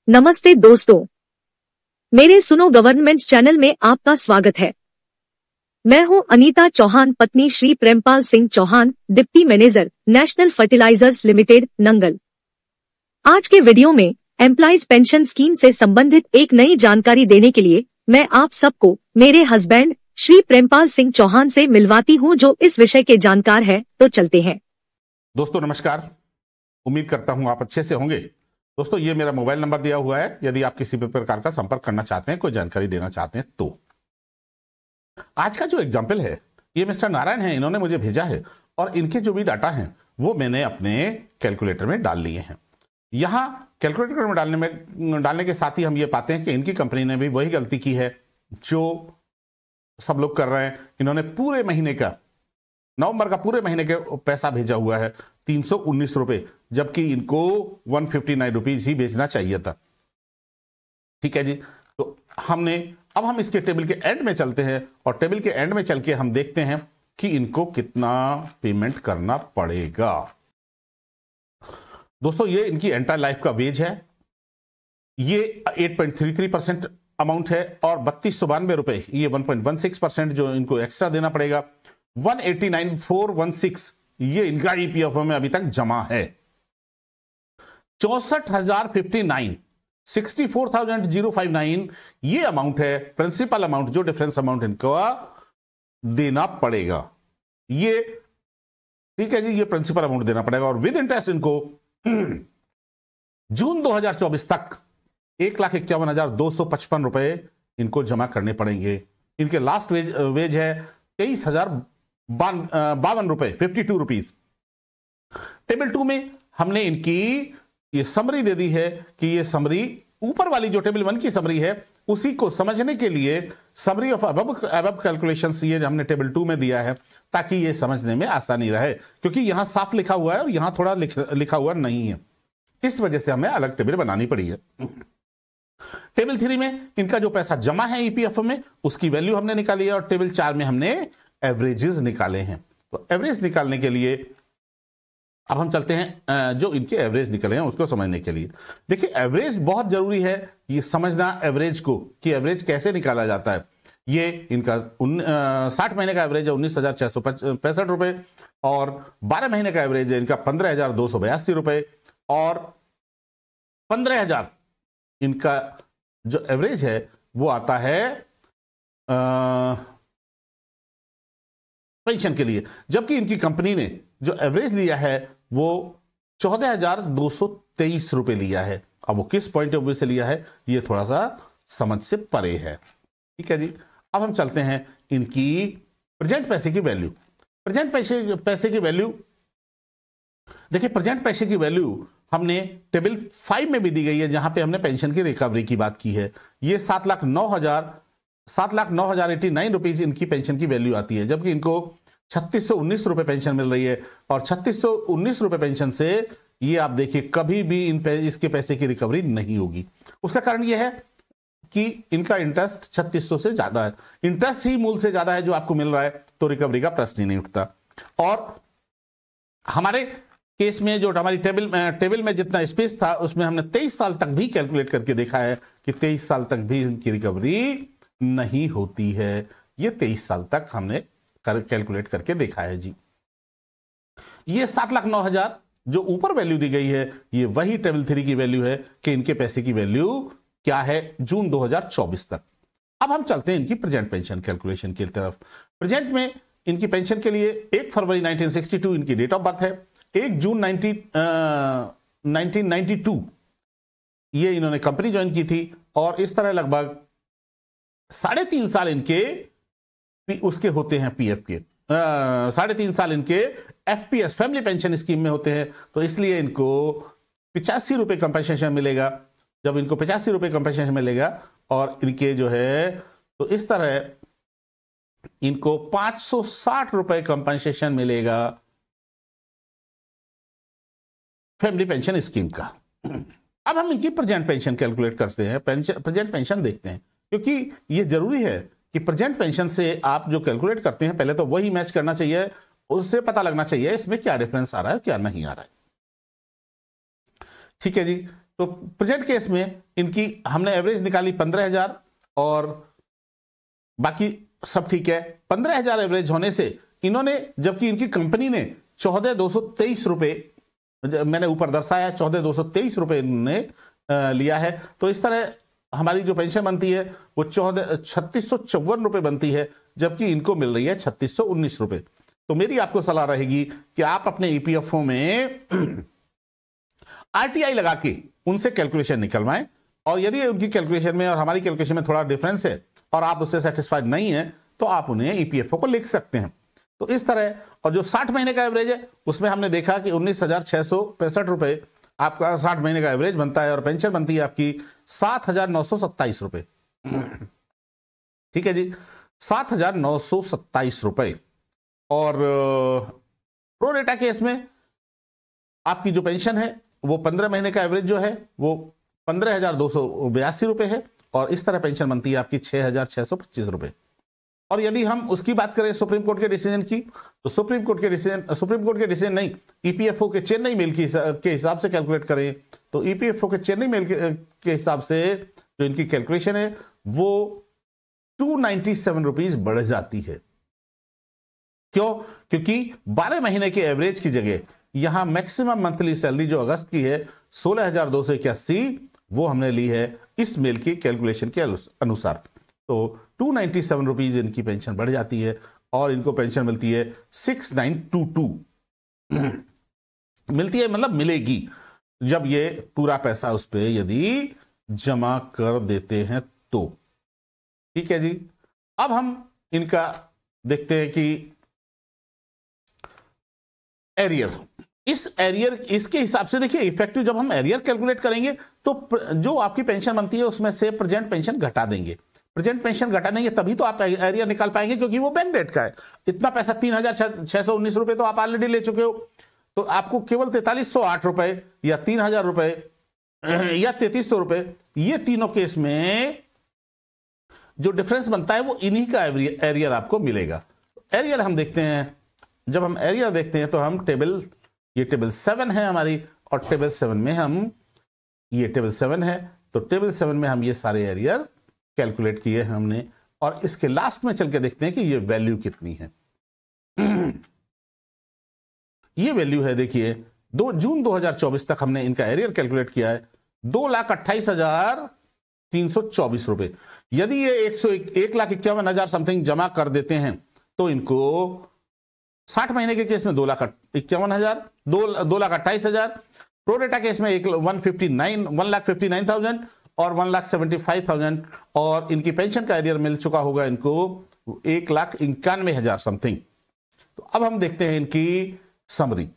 नमस्ते दोस्तों, मेरे सुनो गवर्नमेंट चैनल में आपका स्वागत है। मैं हूं अनीता चौहान, पत्नी Shri Prempal Singh Chauhan, deputy manager, National Fertilizers Limited, Nangal. आज के वीडियो में एम्प्लॉइज पेंशन स्कीम से संबंधित एक नई जानकारी देने के लिए मैं आप सबको मेरे हस्बैंड श्री प्रेमपाल सिंह चौहान से मिलवाती हूं, जो इस विषय के जानकार है। तो चलते हैं। दोस्तों नमस्कार, उम्मीद करता हूं आप अच्छे से होंगे। दोस्तों ये मेरा मोबाइल नंबर दिया हुआ है, यदि आप किसी भी प्रकार का संपर्क करना चाहते हैं, कोई जानकारी देना चाहते हैं तो। आज का जो एग्जाम्पल है ये मिस्टर नारायण है, इन्होंने मुझे भेजा है और इनके जो भी डाटा हैं वो मैंने अपने कैलकुलेटर में डाल लिए हैं। यहां कैलकुलेटर में डालने के साथ ही हम ये पाते हैं कि इनकी कंपनी ने भी वही गलती की है जो सब लोग कर रहे हैं। इन्होंने पूरे महीने का, नवंबर का पूरे महीने के पैसा भेजा हुआ है 319 रुपए, जबकि इनको 159 रुपीज ही भेजना चाहिए था। ठीक है जी, तो अब हम इसके टेबल के एंड में चलते हैं और टेबल के एंड में चल के हम देखते हैं कि इनको कितना पेमेंट करना पड़ेगा। दोस्तों ये इनकी एंटायर लाइफ का वेज है, ये 8.33% अमाउंट है और 3292 रुपए, ये 1.16% जो इनको एक्स्ट्रा देना पड़ेगा। 189,416 ये इनका ईपीएफओ में अभी तक जमा है। 64,059 64,059 ये अमाउंट है प्रिंसिपल अमाउंट, जो डिफरेंस अमाउंट इनको देना पड़ेगा। ये ठीक है जी, ये प्रिंसिपल अमाउंट देना पड़ेगा और विद इंटरेस्ट इनको जून 2024 तक 1,51,255 रुपए इनको जमा करने पड़ेंगे। इनके लास्ट वेज है 23,052 रुपए, 52 रुपीज। टेबल 2 में हमने इनकी ये समरी दे दी है कि ये समरी ऊपर वाली जो टेबल 1 की समरी है उसी को समझने के लिए समरी ऑफ अबव कैलकुलेशंस ये हमने टेबल 2 में दिया है, ताकि ये समझने में आसानी रहे, क्योंकि यहां साफ लिखा हुआ है और यहां थोड़ा लिखा हुआ नहीं है, इस वजह से हमें अलग टेबल बनानी पड़ी है। टेबल 3 में इनका जो पैसा जमा है ईपीएफओ में उसकी वैल्यू हमने निकाली है और टेबल 4 में हमने एवरेजेस निकाले हैं। तो एवरेज निकालने के लिए अब हम चलते हैं जो इनके एवरेज निकले हैं उसको समझने के लिए। देखिए एवरेज बहुत जरूरी है ये समझना एवरेज को, कि एवरेज कैसे निकाला जाता है। ये इनका 60 महीने का एवरेज है 19,665 रुपए और 12 महीने का एवरेज है इनका 15,282 रुपए और 15,000 इनका जो एवरेज है वो आता है पेंशन के लिए, जबकि इनकी कंपनी ने जो एवरेज लिया है वो 14,223 रुपए लिया है। अब वो किस पॉइंट ऑफ व्यू से लिया है ये थोड़ा सा समझ से परे है। ठीक है जी, अब हम चलते हैं इनकी प्रेजेंट पैसे की वैल्यू। प्रेजेंट पैसे की वैल्यू देखिए, प्रेजेंट पैसे की वैल्यू हमने टेबल 5 में भी दी गई है, जहां पे हमने पेंशन की रिकवरी की बात की है। ये 7,09,089 रुपीज इनकी पेंशन की वैल्यू आती है, जबकि इनको 3,619 रुपए पेंशन मिल रही है और 3,619 रुपए पेंशन से ये आप देखिए कभी भी इसके पैसे की रिकवरी नहीं होगी। उसका कारण यह है कि इनका इंटरेस्ट 3,600 से ज्यादा है, इंटरेस्ट ही मूल से ज्यादा है जो आपको मिल रहा है, तो रिकवरी का प्रश्न ही नहीं उठता। और हमारे केस में जो हमारी टेबल में जितना स्पेस था उसमें हमने 23 साल तक भी कैलकुलेट करके देखा है कि 23 साल तक भी इनकी रिकवरी नहीं होती है। ये 23 साल तक हमने कैलकुलेट करके देखा है जी। ये 7,09,000 जो ऊपर वैल्यू दी गई है ये वही टेबल 3 की वैल्यू है कि इनके पैसे की वैल्यू क्या है जून 2024 तक। अब हम चलते हैं इनकी प्रेजेंट पेंशन कैलकुलेशन की तरफ। प्रेजेंट में इनकी पेंशन के लिए 1 फरवरी 1962 इनकी डेट ऑफ बर्थ है, 1 जून 1992 ये इन्होंने कंपनी ज्वाइन की थी और इस तरह लगभग 3.5 साल इनके उसके होते हैं पीएफ के, 3.5 साल इनके एफपीएस फैमिली पेंशन स्कीम में होते हैं, तो इसलिए इनको 85 रुपए कंपनसेशन मिलेगा। जब इनको 85 रुपए कंपनसेशन मिलेगा और इनके जो है तो इस तरह इनको 560 रुपए कंपनसेशन मिलेगा फैमिली पेंशन स्कीम का। अब हम इनकी प्रेजेंट पेंशन कैलकुलेट करते हैं, प्रेजेंट पेंशन देखते हैं, क्योंकि यह जरूरी है कि प्रेजेंट पेंशन से आप जो कैलकुलेट करते हैं पहले तो वही मैच करना चाहिए, उससे पता लगना चाहिए इसमें क्या डिफरेंस आ रहा है क्या नहीं आ रहा है। ठीक है जी, तो प्रेजेंट केस में इनकी हमने एवरेज निकाली 15,000 और बाकी सब ठीक है। 15,000 एवरेज होने से इन्होंने, जबकि इनकी कंपनी ने 14,223 रुपए, मैंने ऊपर दर्शाया 14,223 रुपए इन्होंने लिया है। तो इस तरह हमारी जो पेंशन बनती है वो 3654 रुपए बनती है, जबकि इनको मिल रही है 3619 रुपए। तो मेरी आपको सलाह रहेगी कि आप अपने ईपीएफओ में आरटीआई लगा के उनसे कैलकुलेशन निकलवाएं, और यदि उनकी कैलकुलेशन में और हमारी कैलकुलेशन में थोड़ा डिफरेंस है और आप उससे सेटिस्फाइड नहीं है तो आप उन्हें ईपीएफओ को लिख सकते हैं। तो इस तरह, और जो 60 महीने का एवरेज है उसमें हमने देखा कि 19,665 रुपए आपका 60 महीने का एवरेज बनता है, और पेंशन बनती है आपकी 7,927 रुपए। ठीक है जी, 7,927 रुपए। और प्रो रेटा केस में आपकी जो पेंशन है वो 15 महीने का एवरेज जो है वो 15,282 रुपए है, और इस तरह पेंशन बनती है आपकी 6,625 रुपए। और यदि हम उसकी बात करें सुप्रीम कोर्ट के डिसीजन की, तो सुप्रीम कोर्ट के डिसीजन नहीं, ईपीएफओ के चेन्नई मेल के हिसाब से कैलकुलेट करें तो ईपीएफओ के चेन्नई मेल के हिसाब से जो इनकी कैलकुलेशन है वो 297 रुपीज बढ़ जाती है। क्यों? क्योंकि 12 महीने के एवरेज की जगह यहां मैक्सिमम मंथली सैलरी जो अगस्त की है 16,281, वो हमने ली है इस मेल की कैलकुलेशन के अनुसार। तो 297 रुपीज इनकी पेंशन बढ़ जाती है, और इनको पेंशन मिलती है 6922 मिलती है, मतलब मिलेगी जब ये पूरा पैसा उस पर यदि जमा कर देते हैं तो। ठीक है जी, अब हम इनका देखते हैं कि एरियर, इस एरियर, इसके हिसाब से देखिए इफेक्टिव जब हम एरियर कैलकुलेट करेंगे तो जो आपकी पेंशन बनती है उसमें से प्रेजेंट पेंशन घटा देंगे। प्रेजेंट पेंशन घटा देंगे तभी तो आप एरियर निकाल पाएंगे, क्योंकि वो बैंक डेट का है। इतना पैसा 3,619 रुपए तो आप ऑलरेडी ले चुके हो, तो आपको केवल 4,308 रुपए या 3,000 रुपए या 3,300 रुपए, ये तीनों केस में जो डिफरेंस बनता है वो इन्हीं का एरियर आपको मिलेगा। एरियर हम देखते हैं, जब हम एरियर देखते हैं तो हम ये टेबल 7 है हमारी, और टेबल 7 में हम, ये टेबल 7 है, तो टेबल 7 में हम ये सारे एरियर कैलकुलेट किए हैं हमने, और इसके लास्ट में चल के देखते हैं कि ये वैल्यू कितनी है। ये वैल्यू है, देखिए 2 जून 2024 तक हमने इनका एरियर कैलकुलेट किया है 2,28,324 रुपए। यदि ये 1,51,000 समथिंग जमा कर देते हैं तो इनको 60 महीने के केस में 2,51,000, 2,28,000, प्रोरेटा केस में 1,59,000 और 1,75,000, और इनकी पेंशन का एरियर मिल चुका होगा इनको 1,91,000 समथिंग। तो अब हम देखते हैं इनकी समरी।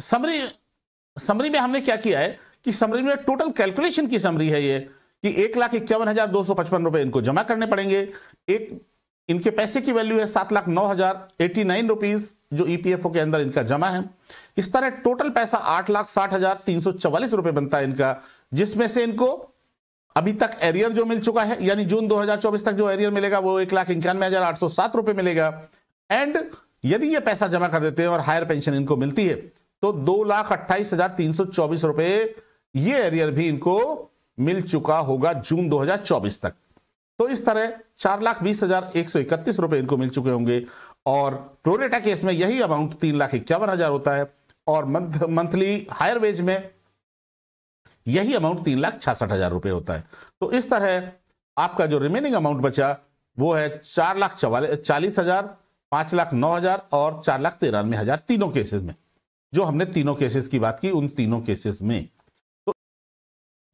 समरी में हमने क्या किया है कि समरी में टोटल कैलकुलेशन की समरी है ये कि 1,51,255 रुपए इनको जमा करने पड़ेंगे। इनके पैसे की वैल्यू है 7,09,089 रुपीज जो ईपीएफओ के अंदर इनका जमा है। इस तरह टोटल पैसा 8,60,344 रुपए बनता है इनका, जिसमें से इनको अभी तक एरियर जो मिल चुका है, यानी जून 2024 तक जो एरियर मिलेगा वो 1,91,807 रुपए मिलेगा। एंड यदि ये पैसा जमा कर देते हैं और हायर पेंशन इनको मिलती है तो 2,28,324 रुपए ये एरियर भी इनको मिल चुका होगा जून 2024 तक। तो इस तरह 4,20,131 रुपए इनको मिल चुके होंगे, और प्रोरेटा केस में यही अमाउंट 3,51,000 होता है, और मंथली हायर वेज में यही अमाउंट 3,66,000 रुपए होता है। तो इस तरह आपका जो रिमेनिंग अमाउंट बचा वो है 4,40,000, 5,09,000 और 4,93,000 तीनों केसेस में। जो हमने तीनों केसेस की बात की, उन तीनों केसेस में तो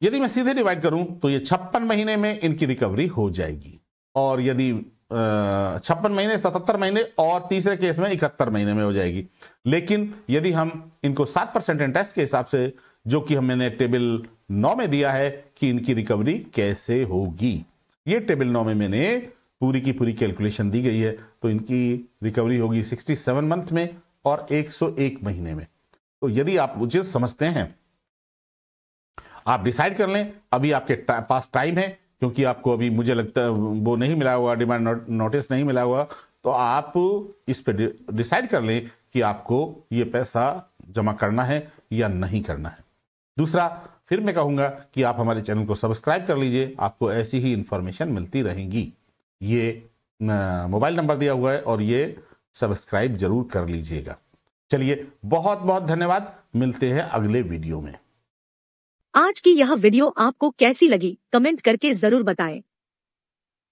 यदि मैं सीधे डिवाइड करूं तो ये 56 महीने में इनकी रिकवरी हो जाएगी, और यदि 56 महीने, 77 महीने, और तीसरे केस में 71 महीने में हो जाएगी। लेकिन यदि हम इनको 7% इंटरेस्ट के हिसाब से, जो कि हमने टेबल 9 में दिया है कि इनकी रिकवरी कैसे होगी, ये टेबल 9 में मैंने पूरी की पूरी कैलकुलेशन दी गई है। तो इनकी रिकवरी होगी 67 मंथ में और 101 महीने में। तो यदि आप उचित समझते हैं, आप डिसाइड कर लें। अभी आपके पास टाइम है, क्योंकि आपको अभी मुझे लगता है वो नहीं मिला हुआ, डिमांड नोटिस नहीं मिला हुआ, तो आप इस पे डिसाइड कर लें कि आपको ये पैसा जमा करना है या नहीं करना है। दूसरा, फिर मैं कहूंगा कि आप हमारे चैनल को सब्सक्राइब कर लीजिए, आपको ऐसी ही इंफॉर्मेशन मिलती रहेंगी। ये मोबाइल नंबर दिया हुआ है और ये सब्सक्राइब जरूर कर लीजिएगा। चलिए, बहुत बहुत धन्यवाद, मिलते हैं अगले वीडियो में। आज की यह वीडियो आपको कैसी लगी कमेंट करके जरूर बताएं।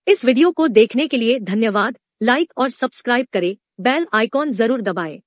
इस वीडियो को देखने के लिए धन्यवाद। लाइक और सब्सक्राइब करें, बेल आइकॉन जरूर दबाएं।